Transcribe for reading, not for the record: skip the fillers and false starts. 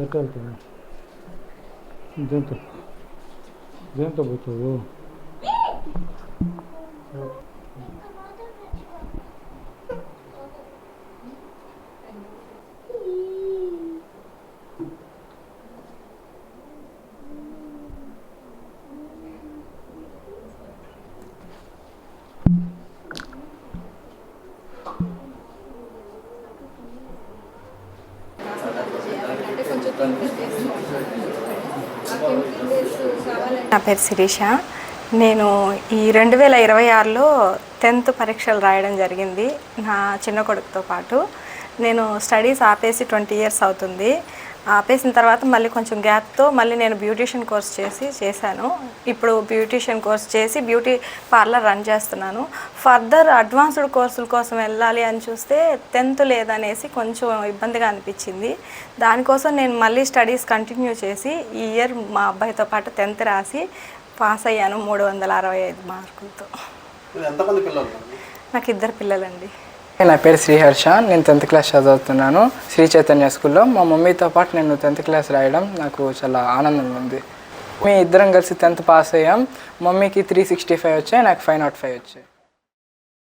ఎట్లా వెళ్తుంది దేంతో దేంతో పోతావు నా పేరు శిరీష. నేను ఈ 2026లో 10th పరీక్షలు రాయడం జరిగింది నా చిన్న కొడుకుతో పాటు. నేను స్టడీస్ ఆపేసి 20 years అవుతుంది. ఆపేసిన తర్వాత మళ్ళీ కొంచెం గ్యాప్తో మళ్ళీ నేను బ్యూటీషియన్ కోర్స్ చేశాను. ఇప్పుడు బ్యూటీషియన్ కోర్స్ చేసి బ్యూటీ పార్లర్ రన్ చేస్తున్నాను. ఫర్దర్ అడ్వాన్స్డ్ కోర్సుల కోసం వెళ్ళాలి అని చూస్తే 10th లేదనేసి కొంచెం ఇబ్బందిగా అనిపించింది. దానికోసం నేను మళ్ళీ స్టడీస్ కంటిన్యూ చేసి ఈ ఇయర్ మా అబ్బాయితో పాటు 10th రాసి పాస్ అయ్యాను 365 మార్కులతో. నాకు 2 పిల్లలండి. నా పేరు శ్రీహర్ష. నేను 10th క్లాస్ చదువుతున్నాను శ్రీ చైతన్య స్కూల్లో. మా మమ్మీతో పాటు నేను 10th క్లాస్ రాయడం నాకు చాలా ఆనందంగా ఉంది. మేము ఇద్దరం కలిసి 10th పాస్ అయ్యాం. మమ్మీకి 365 వచ్చాయి, నాకు 505 వచ్చాయి.